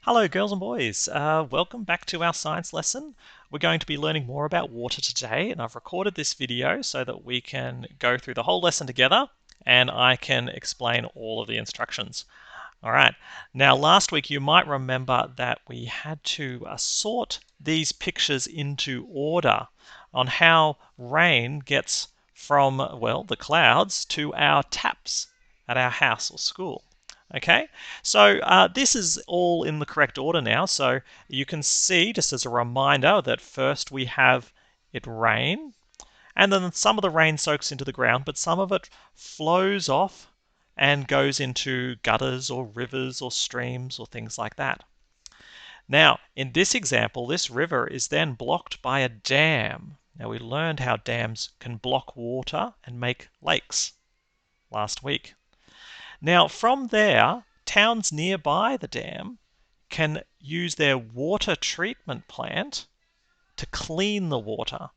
Hello, girls and boys. Welcome back to our science lesson. We're going to be learning more about water today, and I've recorded this video so that we can go through the whole lesson together and I can explain all of the instructions. All right. Now, last week you might remember that we had to sort these pictures into order on how rain gets from, well, the clouds to our taps at our house or school. Okay, so this is all in the correct order now. So you can see, just as a reminder, that first we have it rain, and then some of the rain soaks into the ground, but some of it flows off and goes into gutters or rivers or streams or things like that. Now, in this example, this river is then blocked by a dam. Now, we learned how dams can block water and make lakes last week. Now, from there, towns nearby the dam can use their water treatment plant to clean the water.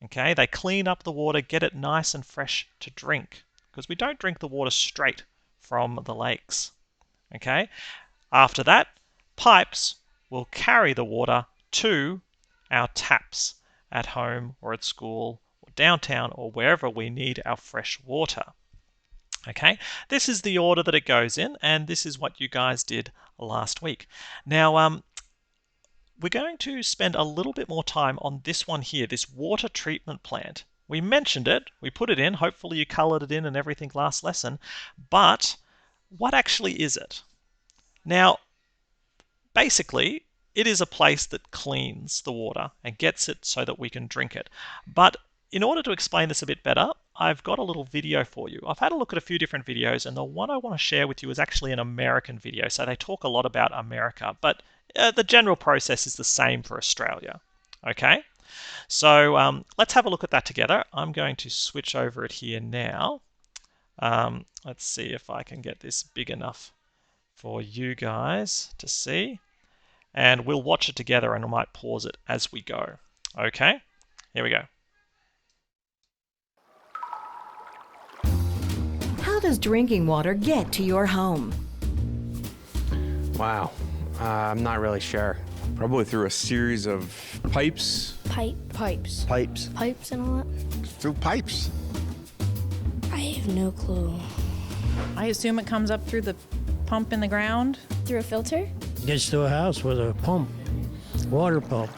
Okay, they clean up the water, get it nice and fresh to drink, because we don't drink the water straight from the lakes. Okay, after that, pipes will carry the water to our taps at home or at school or downtown or wherever we need our fresh water. Okay, this is the order that it goes in, and this is what you guys did last week. Now, we're going to spend a little bit more time on this one here, this water treatment plant. We mentioned it, we put it in, hopefully you colored it in and everything last lesson, but what actually is it? Now, basically, it is a place that cleans the water and gets it so that we can drink it. But in order to explain this a bit better, I've got a little video for you. I've had a look at a few different videos, and the one I want to share with you is actually an American video. So they talk a lot about America, but the general process is the same for Australia. Okay, so let's have a look at that together. I'm going to switch over it here now. Let's see if I can get this big enough for you guys to see. And we'll watch it together, and I might pause it as we go. Okay, here we go. How does drinking water get to your home? Wow, I'm not really sure. Probably through a series of pipes. Pipes. Pipes and all that? Through pipes. I have no clue. I assume it comes up through the pump in the ground. Through a filter? Gets to a house with a pump, water pump.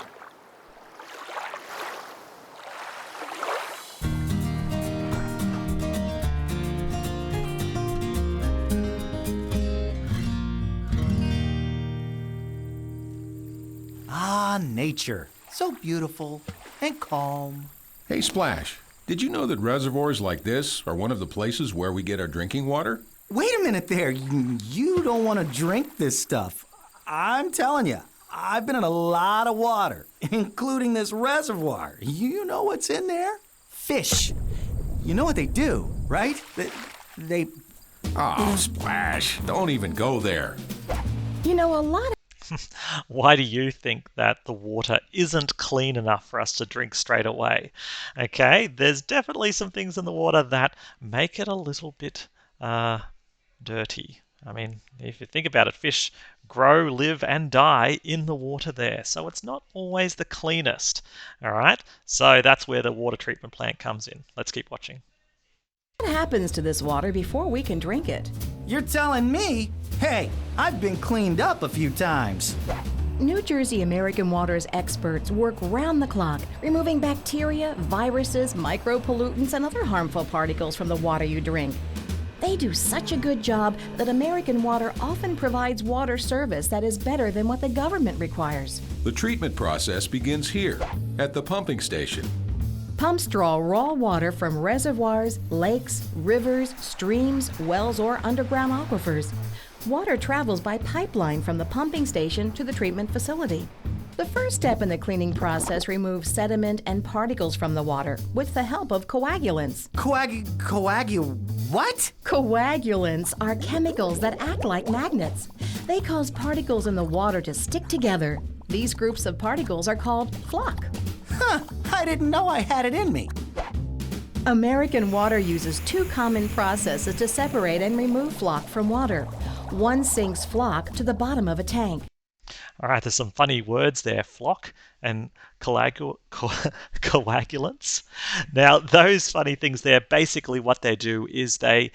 Nature. So beautiful and calm. Hey, Splash, did you know that reservoirs like this are one of the places where we get our drinking water? Wait a minute there. You don't want to drink this stuff. I'm telling you, I've been in a lot of water, including this reservoir. You know what's in there? Fish. You know what they do, right? They... Oh, Splash, don't even go there. You know, a lot of Why do you think that the water isn't clean enough for us to drink straight away? Okay, there's definitely some things in the water that make it a little bit dirty. I mean, if you think about it, fish grow, live, and die in the water there. So it's not always the cleanest. All right, so that's where the water treatment plant comes in. Let's keep watching. what happens to this water before we can drink it. You're telling me? Hey, I've been cleaned up a few times. New Jersey American Water's experts work round the clock, removing bacteria, viruses, micropollutants, and other harmful particles from the water you drink. They do such a good job that American Water often provides water service that is better than what the government requires. The treatment process begins here, at the pumping station. Pumps draw raw water from reservoirs, lakes, rivers, streams, wells, or underground aquifers. Water travels by pipeline from the pumping station to the treatment facility. The first step in the cleaning process removes sediment and particles from the water with the help of coagulants. What? Coagulants are chemicals that act like magnets. They cause particles in the water to stick together. These groups of particles are called floc. Huh, I didn't know I had it in me. American Water uses two common processes to separate and remove floc from water. One sinks floc to the bottom of a tank. All right, there's some funny words there, flock and coagulants. Now, those funny things there, basically what they do is they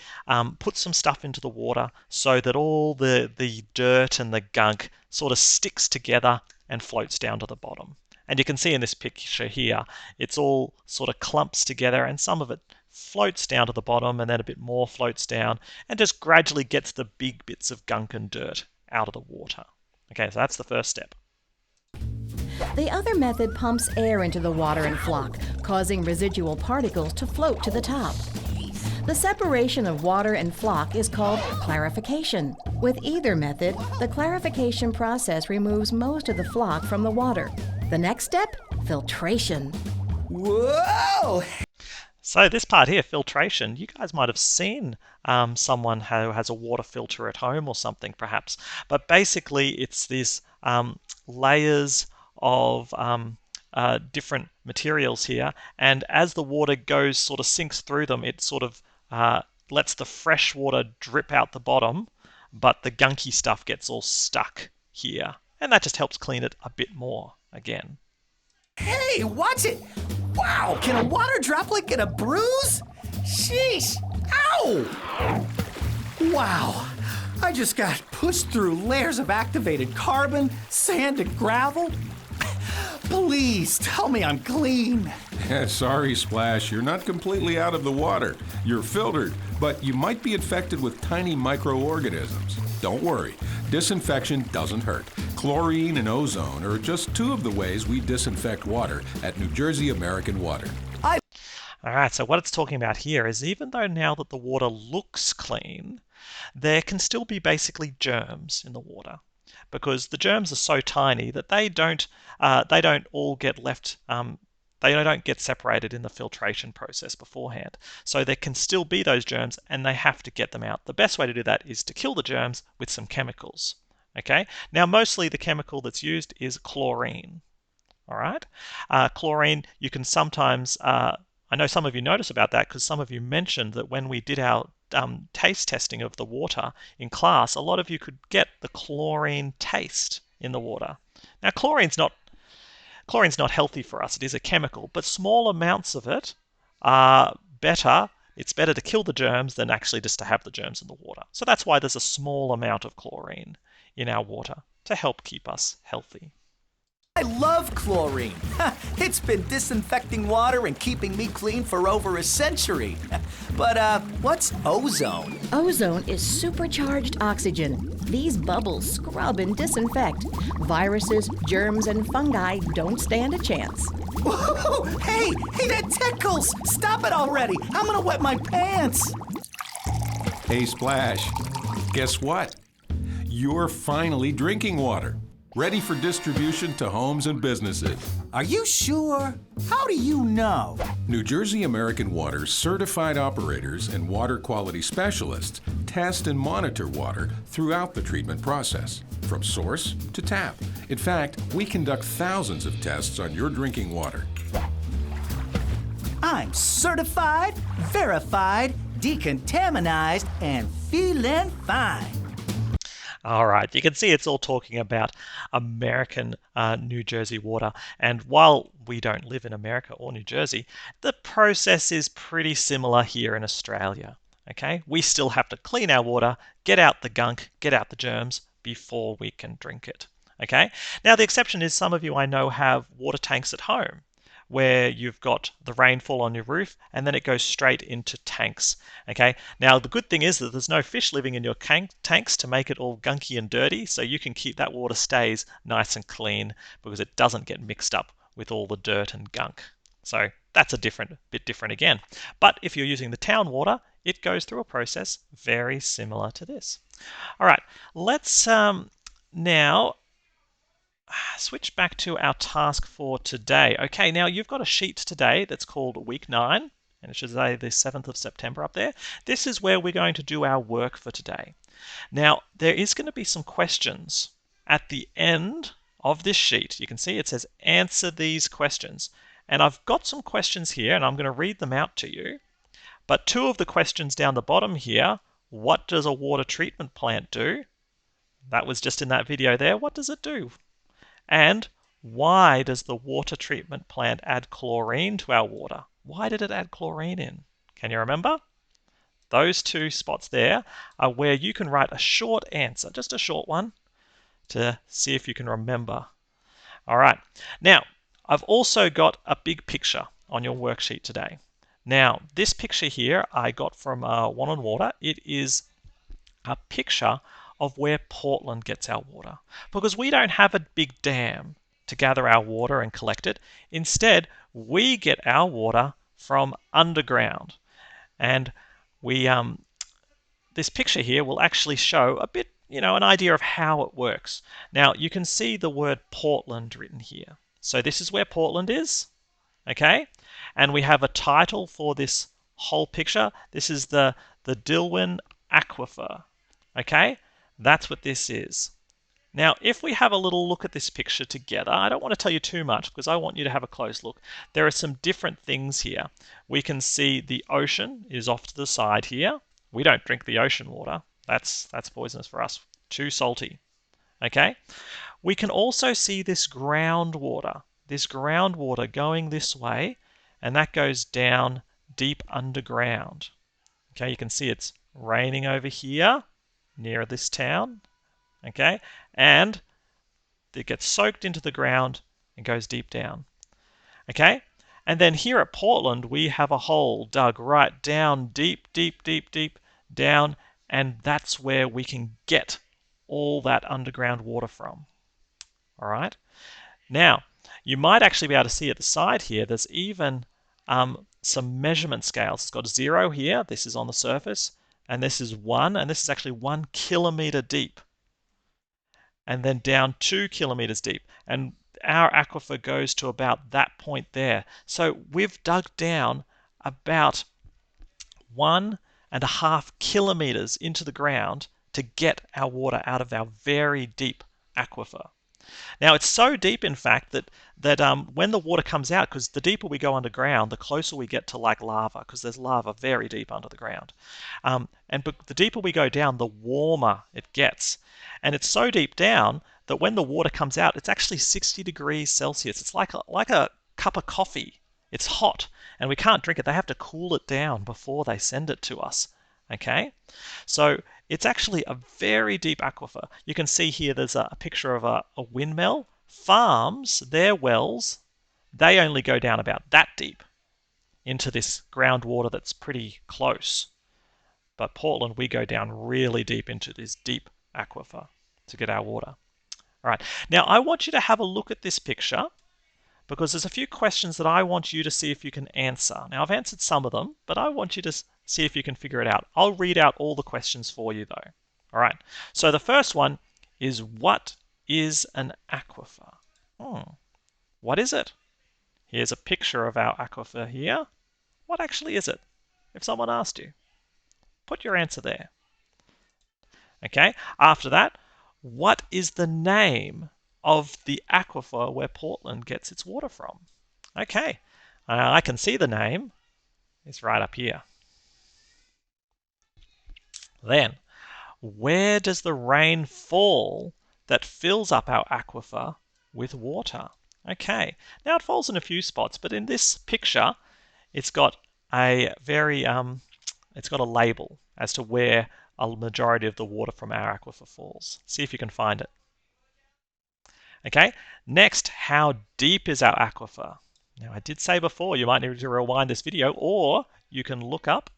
put some stuff into the water so that all the dirt and the gunk sort of sticks together and floats down to the bottom. And you can see in this picture here, it's all sort of clumps together and some of it floats down to the bottom and then a bit more floats down and just gradually gets the big bits of gunk and dirt out of the water. Okay, so that's the first step. The other method pumps air into the water and flock, causing residual particles to float to the top. The separation of water and flock is called clarification. With either method, the clarification process removes most of the flock from the water. The next step, filtration. Whoa! So this part here, filtration, you guys might have seen someone who has a water filter at home or something perhaps. But basically it's these layers of different materials here. And as the water goes, sort of sinks through them, it sort of lets the fresh water drip out the bottom, but the gunky stuff gets all stuck here. And that just helps clean it a bit more again. Hey, watch it! Wow, can a water droplet get a bruise? Sheesh! Ow! Wow, I just got pushed through layers of activated carbon, sand, and gravel. Please tell me I'm clean. Sorry, Splash, you're not completely out of the water. You're filtered, but you might be infected with tiny microorganisms. Don't worry, disinfection doesn't hurt. Chlorine and ozone are just two of the ways we disinfect water at New Jersey American Water. All right, so what it's talking about here is even though now that the water looks clean, there can still be basically germs in the water because the germs are so tiny that they don't all get left, they don't get separated in the filtration process beforehand. So there can still be those germs and they have to get them out. The best way to do that is to kill the germs with some chemicals. Okay, now mostly the chemical that's used is chlorine. All right, chlorine, you can sometimes, I know some of you notice about that because some of you mentioned that when we did our taste testing of the water in class, a lot of you could get the chlorine taste in the water. Now chlorine's not healthy for us, it is a chemical, but small amounts of it are better. It's better to kill the germs than actually just to have the germs in the water. So that's why there's a small amount of chlorine in our water to help keep us healthy. I love chlorine. It's been disinfecting water and keeping me clean for over a century. But what's ozone? Ozone is supercharged oxygen. These bubbles scrub and disinfect. Viruses, germs, and fungi don't stand a chance. Whoa, hey, that tickles! Stop it already! I'm gonna wet my pants! Hey, Splash, guess what? You're finally drinking water, ready for distribution to homes and businesses. Are you sure? How do you know? New Jersey American Water certified operators and water quality specialists test and monitor water throughout the treatment process, from source to tap. In fact, we conduct thousands of tests on your drinking water. I'm certified, verified, decontaminized, and feeling fine. All right, you can see it's all talking about American New Jersey water. And while we don't live in America or New Jersey, the process is pretty similar here in Australia. Okay, we still have to clean our water, get out the gunk, get out the germs before we can drink it. Okay, now the exception is some of you I know have water tanks at home, where you've got the rainfall on your roof and then it goes straight into tanks. Okay, now the good thing is that there's no fish living in your tanks to make it all gunky and dirty, so you can keep that water stays nice and clean because it doesn't get mixed up with all the dirt and gunk. So that's a bit different again. But if you're using the town water, it goes through a process very similar to this. All right, let's now switch back to our task for today. Okay, now you've got a sheet today that's called Week 9, and it should say the 7th of September up there. This is where we're going to do our work for today. Now, there is going to be some questions at the end of this sheet. You can see it says answer these questions. And I've got some questions here, and I'm going to read them out to you. But two of the questions down the bottom here, what does a water treatment plant do? That was just in that video there. What does it do? And why does the water treatment plant add chlorine to our water? Why did it add chlorine in? Can you remember? Those two spots there are where you can write a short answer, just a short one, to see if you can remember. All right. Now, I've also got a big picture on your worksheet today. Now, this picture here I got from One on Water. It is a picture of where Portland gets our water, because we don't have a big dam to gather our water and collect it. Instead, we get our water from underground. And we this picture here will actually show a bit, an idea of how it works. Now, you can see the word Portland written here. So this is where Portland is, okay? And we have a title for this whole picture. This is the Dilwyn Aquifer, okay? That's what this is. Now, if we have a little look at this picture together, I don't want to tell you too much because I want you to have a close look. There are some different things here. We can see the ocean is off to the side here. We don't drink the ocean water. That's poisonous for us. Too salty. Okay? We can also see this groundwater going this way, and that goes down deep underground. Okay, you can see it's raining over here near this town. Okay, and it gets soaked into the ground and goes deep down. Okay, and then here at Portland, we have a hole dug right down, deep down, and that's where we can get all that underground water from. All right, now you might actually be able to see at the side here, there's even some measurement scales. It's got 0 here, this is on the surface, and this is 1, and this is actually 1 kilometer deep. And then down 2 kilometers deep. And our aquifer goes to about that point there. So we've dug down about 1.5 kilometers into the ground to get our water out of our very deep aquifer. Now, it's so deep, in fact, that when the water comes out, because the deeper we go underground, the closer we get to like lava, because there's lava very deep under the ground. But the deeper we go down, the warmer it gets. And it's so deep down that when the water comes out, it's actually 60 degrees Celsius. It's like a cup of coffee. It's hot, and we can't drink it. They have to cool it down before they send it to us. Okay? So it's actually a very deep aquifer. You can see here there's a picture of a windmill. Farms, their wells, they only go down about that deep into this groundwater that's pretty close. But Portland, we go down really deep into this deep aquifer to get our water. All right, now I want you to have a look at this picture because there's a few questions that I want you to see if you can answer. Now, I've answered some of them, but I want you to see if you can figure it out. I'll read out all the questions for you, though. All right, so the first one is, what is an aquifer? What is it? Here's a picture of our aquifer here. What actually is it? If someone asked you, put your answer there. Okay, after that, what is the name of the aquifer where Portland gets its water from? Okay, I can see the name. It's right up here. Then, where does the rain fall that fills up our aquifer with water? Okay, now it falls in a few spots, but in this picture, it's got a it's got a label as to where a majority of the water from our aquifer falls. See if you can find it. Okay, next, how deep is our aquifer? Now, I did say before you might need to rewind this video, or you can look up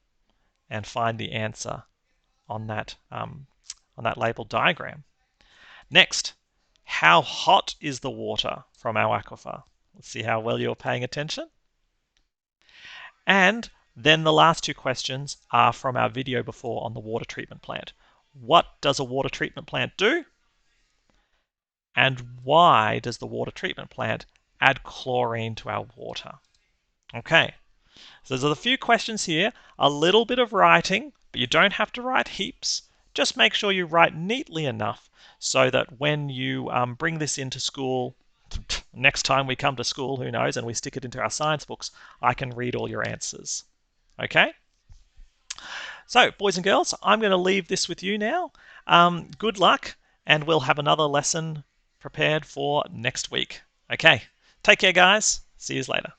and find the answer on that labeled diagram. Next, how hot is the water from our aquifer? Let's see how well you're paying attention. And then the last two questions are from our video before on the water treatment plant. What does a water treatment plant do? And why does the water treatment plant add chlorine to our water? Okay, so there's a few questions here, a little bit of writing, but you don't have to write heaps. Just make sure you write neatly enough so that when you bring this into school, next time we come to school, who knows, and we stick it into our science books, I can read all your answers. Okay? So, boys and girls, I'm going to leave this with you now. Good luck, and we'll have another lesson prepared for next week. Okay, take care, guys. See you later.